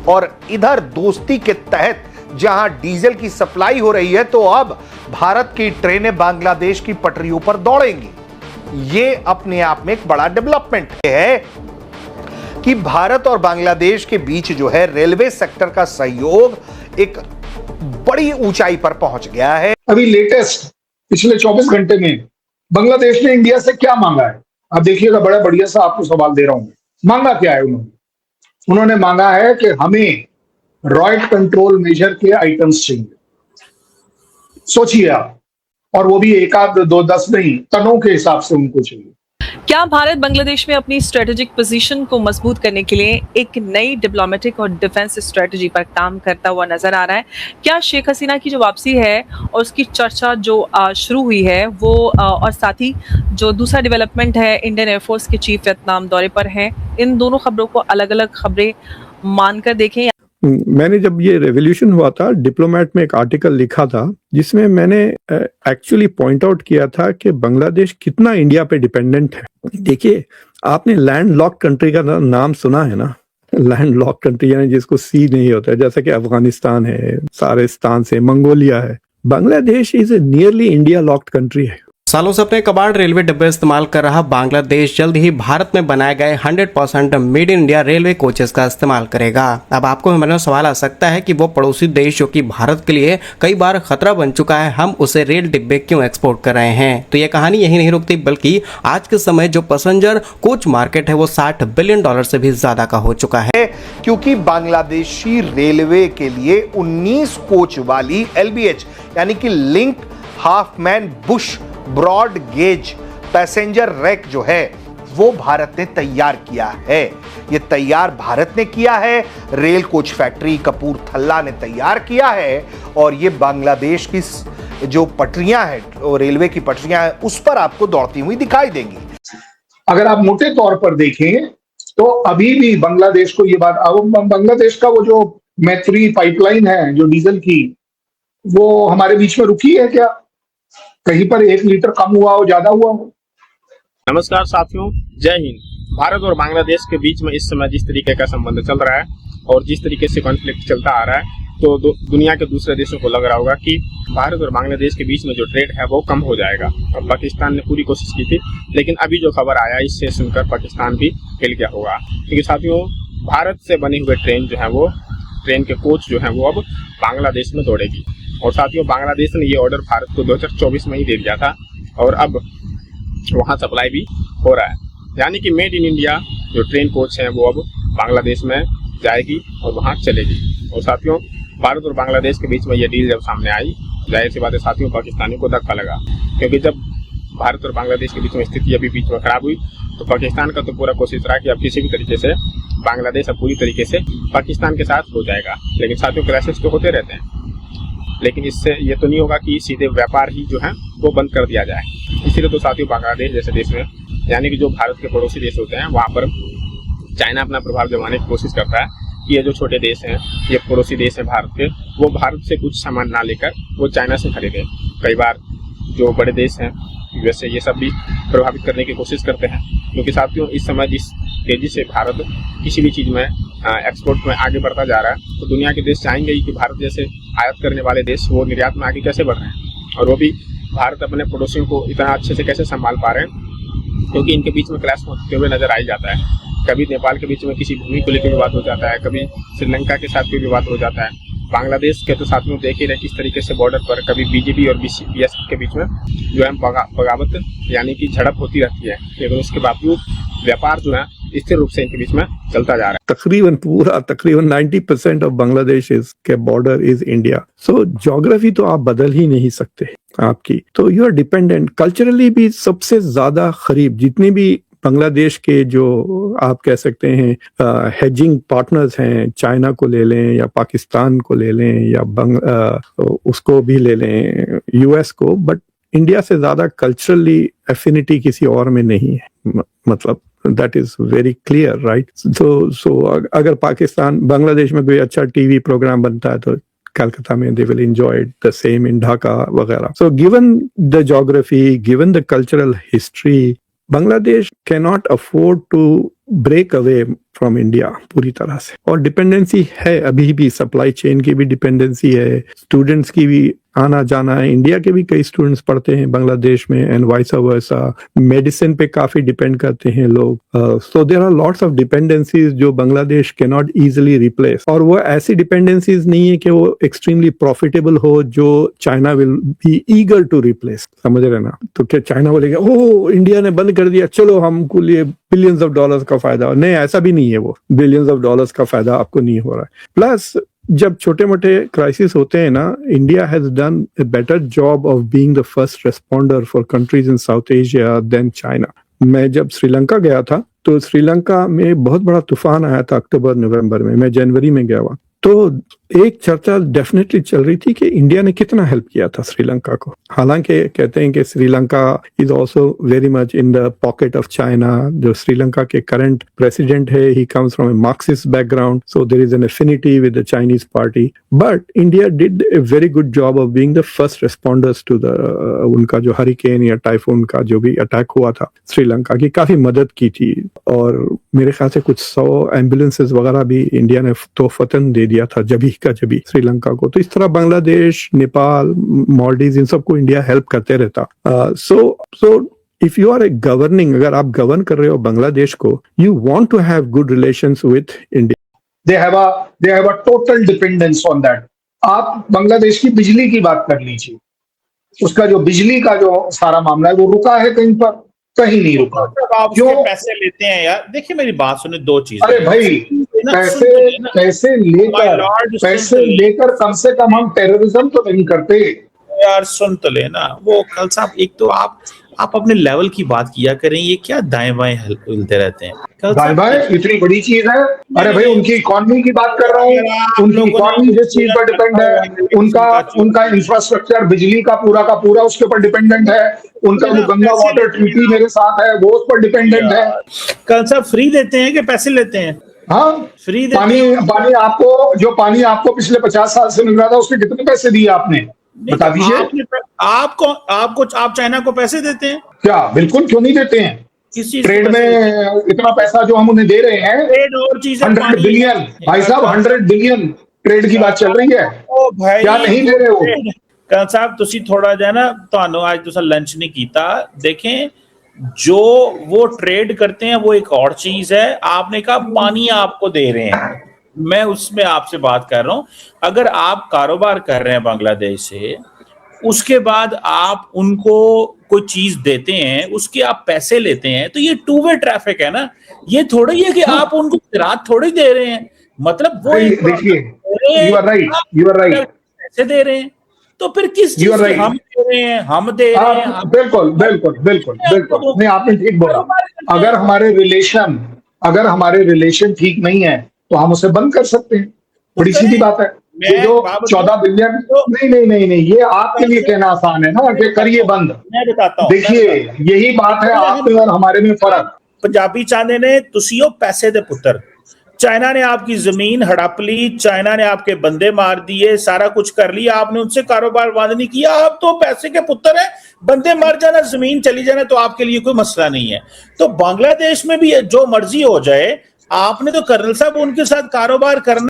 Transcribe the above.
और इधर दोस्ती के तहत जहां डीजल की सप्लाई हो रही है, तो अब भारत की ट्रेनें बांग्लादेश की पटरियों पर दौड़ेंगी। ये अपने आप में एक बड़ा डेवलपमेंट है कि भारत और बांग्लादेश के बीच जो है रेलवे सेक्टर का सहयोग एक बड़ी ऊंचाई पर पहुंच गया है। अभी लेटेस्ट पिछले 24 घंटे में बांग्लादेश ने इंडिया से क्या मांगा है, आप देखिएगा, बड़ा बढ़िया सा आपको सवाल दे रहा हूं। मांगा क्या है उन्होंने मांगा है कि हमें रॉयट कंट्रोल मेजर के आइटम्स चाहिए। सोचिए आप, और वो भी एक आध दो 10 नहीं, टनों के हिसाब से उनको चाहिए। क्या भारत बांग्लादेश में अपनी स्ट्रेटेजिक पोजीशन को मजबूत करने के लिए एक नई डिप्लोमेटिक और डिफेंस स्ट्रेटजी पर काम करता हुआ नजर आ रहा है? क्या शेख हसीना की जो वापसी है और उसकी चर्चा जो शुरू हुई है वो और साथ ही जो दूसरा डेवलपमेंट है, इंडियन एयरफोर्स के चीफ वियतनाम दौरे पर हैं, इन दोनों खबरों को अलग अलग खबरें मानकर देखें? मैंने जब ये रेवोल्यूशन हुआ था, डिप्लोमेट में एक आर्टिकल लिखा था जिसमें मैंने एक्चुअली पॉइंट आउट किया था कि बांग्लादेश कितना इंडिया पे डिपेंडेंट है। देखिए, आपने लैंड लॉक कंट्री का नाम सुना है ना? लैंड लॉक कंट्री यानी जिसको सी नहीं होता है, जैसे कि अफगानिस्तान है, सारिस्तान से मंगोलिया है। Bangladesh is a nearly India locked country है। सालों से अपने कबाड़ रेलवे डिब्बे इस्तेमाल कर रहा बांग्लादेश जल्द ही भारत में बनाए गए 100% made in India railway coaches का इस्तेमाल करेगा। अब आपको मन में सवाल आ सकता है कि वो पड़ोसी देश जो कि भारत के लिए कई बार खतरा बन चुका है, हम उसे रेल डिब्बे क्यों एक्सपोर्ट कर रहे हैं? तो ये कहानी यही नहीं रुकती, बल्कि आज के समय जो पैसेंजर कोच मार्केट है वो $60 बिलियन से भी ज्यादा का हो चुका है, क्योंकि बांग्लादेशी रेलवे के लिए 19 कोच वाली LBH यानी कि Linke Hofmann Busch broad gauge passenger rake जो है वो भारत ने तैयार किया है। ये तैयार भारत ने किया है, रेल कोच फैक्ट्री कपूरथला ने तैयार किया है, और ये बांग्लादेश की जो पटरियां हैं, रेलवे की पटरियां हैं, उस पर आपको दौड़ती हुई दिखाई देंगी। अगर आप मोटे तौर पर देखें तो अभी भी बांग्लादेश को ये बात, बांग्लादेश का वो जो मैत्री पाइपलाइन है जो डीजल की, वो हमारे बीच में रुकी है क्या? कहीं पर 1 लीटर कम हुआ हो, ज्यादा हुआ हो? नमस्कार साथियों, जय हिंद। भारत और बांग्लादेश के बीच में इस समय जिस तरीके का संबंध चल रहा है और जिस तरीके से कॉन्फ्लिक्ट चलता आ रहा है, तो दुनिया के दूसरे देशों को लग रहा होगा कि भारत और बांग्लादेश के बीच में जो ट्रेड है वो कम हो जाएगा। और पाकिस्तान ने पूरी कोशिश की थी, लेकिन अभी जो खबर आया इससे सुनकर पाकिस्तान भी हिल गया होगा। क्योंकि साथियों, भारत से बने हुए ट्रेन जो है वो, ट्रेन के कोच जो है वो अब बांग्लादेश में दौड़ेगी। और साथियों, बांग्लादेश ने ये ऑर्डर भारत को 2024 में ही दे दिया था और अब वहाँ सप्लाई भी हो रहा है। यानी कि मेड इन इंडिया जो ट्रेन कोच हैं वो अब बांग्लादेश में जाएगी और वहाँ चलेगी। और साथियों, भारत और बांग्लादेश के बीच में ये डील जब सामने आई, जाहिर सी बात है साथियों, पाकिस्तानियों को धक्का लगा। क्योंकि जब भारत और बांग्लादेश के बीच में स्थिति अभी बीच में खराब हुई तो पाकिस्तान का तो पूरा कोशिश रहा कि अब किसी भी तरीके से बांग्लादेश अब पूरी तरीके से पाकिस्तान के साथ हो जाएगा। लेकिन साथियों, क्राइसिस तो होते रहते हैं, लेकिन इससे ये तो नहीं होगा कि सीधे व्यापार ही जो है वो बंद कर दिया जाए। इसीलिए तो साथियों, बांग्लादेश जैसे देश में, यानी कि जो भारत के पड़ोसी देश होते हैं, वहाँ पर चाइना अपना प्रभाव जमाने की कोशिश करता है कि ये जो छोटे देश हैं, ये पड़ोसी देश हैं भारत के, वो भारत से कुछ सामान ना लेकर वो चाइना से खरीदें। कई बार जो बड़े देश हैं यूएसए, ये सब भी प्रभावित करने की कोशिश करते हैं। क्योंकि साथियों, इस समय जिस तेजी से भारत किसी भी चीज़ में एक्सपोर्ट में आगे बढ़ता जा रहा है, तो दुनिया के देश चाहेंगे ही कि भारत जैसे आयात करने वाले देश वो निर्यात में आगे कैसे बढ़ रहे हैं, और वो भी भारत अपने पड़ोसियों को इतना अच्छे से कैसे संभाल पा रहे हैं। क्योंकि इनके बीच में क्लैश होते हुए नजर आ ही जाता है। कभी नेपाल के बीच में किसी भूमि को लेकर विवाद हो जाता है, कभी श्रीलंका के साथ कोई विवाद हो जाता है। बांग्लादेश के तो साथियों देख ही रहे किस तरीके से बॉर्डर पर कभी बीजेपी और बीएसपी के बीच में जो है बगावत यानी कि झड़प होती रहती है, लेकिन उसके बावजूद व्यापार जो है स्थिर रूप से इनके बीच में चलता जा रहा है। तकरीबन 90% ऑफ बांग्लादेश के border is India. So geography तो आप बदल ही नहीं सकते आपकी, तो यू आर डिपेंडेंट। कल्चरली भी सबसे ज्यादा करीब जितनी भी बांग्लादेश के जो आप कह सकते हैं हेजिंग पार्टनर्स हैं, चाइना को ले लें या पाकिस्तान को ले लें या उसको भी ले लें, यूएस को, बट इंडिया से ज्यादा कल्चरली एफिनिटी किसी और में नहीं है। मतलब that is very clear, right? So अगर पाकिस्तान बांग्लादेश में कोई अच्छा टीवी प्रोग्राम बनता है तो Calcutta mein they will enjoy it, the same in Dhaka वगैरह. So given the geography, given the cultural history, Bangladesh cannot afford to break away from India पूरी तरह से। और डिपेंडेंसी है, अभी भी सप्लाई चेन की भी डिपेंडेंसी है, स्टूडेंट्स की भी आना जाना है। इंडिया के भी कई स्टूडेंट्स पढ़ते हैं बांग्लादेश में एंड वाइस वर्सा। मेडिसिन पे काफी डिपेंड करते हैं लोग। So there are lots of dependencies जो Bangladesh can not easily replace. और वो ऐसी डिपेंडेंसीज नहीं है कि वो एक्सट्रीमली प्रॉफिटेबल हो जो China will be eager to replace. समझ रहे ना? तो क्या चाइना बोलेगा ओ इंडिया ने बंद कर दिया, चलो हमको लिए बिलियंस ऑफ डॉलर्स का फायदा? नहीं, ऐसा भी नहीं है। वो बिलियंस ऑफ डॉलर्स का फायदा आपको नहीं हो रहा है। प्लस जब छोटे मोटे क्राइसिस होते हैं ना, India has done a better job of being the first responder for countries in South Asia than China. मैं जब श्रीलंका गया था तो श्रीलंका में बहुत बड़ा तूफान आया था अक्टूबर नवंबर में, मैं जनवरी में गया हुआ। तो एक चर्चा डेफिनेटली चल रही थी कि इंडिया ने कितना हेल्प किया था श्रीलंका को। हालांकि कहते हैं कि Sri Lanka is also very much in the pocket of China. जो श्रीलंका के करंट प्रेसिडेंट है, he comes from a Marxist background, so there is an affinity with the Chinese party. But India did a very good job of being the first responders to the उनका जो hurricane या typhoon का जो भी attack हुआ था श्रीलंका की, काफी मदद की थी। और मेरे ख्याल से कुछ 100 एम्बुलेंसेज वगैरह भी इंडिया ने तोहफतन दे दिया था जभी श्रीलंका को। तो इस तरह बांग्लादेश, नेपाल, मालदीव, इन सबको इंडिया हेल्प करते रहता। So if you are a governing, अगर आप गवर्न कर रहे हो बांग्लादेश को, you want to have good relations with India. They have a total dependence on that. आप बांग्लादेश की बिजली की बात कर लीजिए, उसका जो बिजली का जो सारा मामला है वो रुका है कहीं पर? कहीं नहीं रुका। आप उसके पैसे लेते हैं यार। देखिए मेरी बात सुने, दो चीजें। अरे भाई, पैसे लेकर कम से कम हम टेररिज्म तो नहीं करते यार। सुन तो लेना वो कल साहब, एक तो आप अपने लेवल की बात किया करें। ये क्या दाएं बाएं हिलते रहते हैं? दाएं बाएं इतनी बड़ी चीज है? अरे भाई, उनकी इकोनॉमी की बात कर रहा हूँ। उनकी इकोनॉमी जिस चीज पर डिपेंड है, उनका इंफ्रास्ट्रक्चर बिजली का पूरा उसके ऊपर डिपेंडेंट है। उनका जो गंगा वाटर ट्रीटी मेरे साथ है वो उस पर डिपेंडेंट है। कल साहब फ्री देते हैं कि पैसे लेते हैं? हाँ, फ्री पानी आपको पिछले 50 साल से मिल रहा था, उसके कितने पैसे दिए आपने? बता दीजिए। आप चाइना को पैसे देते हैं क्या? बिल्कुल, क्यों नहीं देते हैं? ट्रेड में इतना पैसा जो हम उन्हें दे रहे हैं, 100 बिलियन भाई साहब, 100 बिलियन ट्रेड की बात चल रही है। ओ भाई, क्या नहीं दे रहे हो? कल साहब तुसी थोड़ा जा ना, तो आज तुसा लंच नहीं कीता। देखें, जो वो ट्रेड करते हैं वो एक और चीज है। आपने कहा पानी आपको दे रहे हैं, मैं उसमें आपसे बात कर रहा हूं। अगर आप कारोबार कर रहे हैं बांग्लादेश से, उसके बाद आप उनको कोई चीज देते हैं, उसके आप पैसे लेते हैं, तो ये टू वे ट्रैफिक है ना। ये थोड़ी है कि आप उनको खिरात थोड़ी दे रहे हैं। मतलब वो देखिए, यू आर राइट, पैसे दे रहे हैं, तो फिर किस चीज से हम दे रहे हैं? हम दे रहे हैं। बिल्कुल नहीं, आपने ठीक बोला। अगर हमारे रिलेशन ठीक नहीं है तो हम उसे बंद कर सकते हैं, बड़ी सीधी बात है। ये जो 14 बिलियन, नहीं, ये आपके लिए कहना आसान है ना कि करिए बंद। मैं बताता हूँ। देखिए, यही बात है आप में और हमारे में फर्क। पंजाबी चाहते ने तुसियो पैसे दे पुत्र। चाइना ने आपकी जमीन हड़प ली, चाइना ने आपके बंदे मार दिए, सारा कुछ कर लिया, आपने उनसे कारोबार बंद नहीं किया। आप तो पैसे के पुत्र हैं, बंदे मर जाना, जमीन चली जाना तो आपके लिए कोई मसला नहीं है। तो बांग्लादेश में भी जो मर्जी हो जाए, आपने तो कर्नल साहब उनके साथ कारोबार करना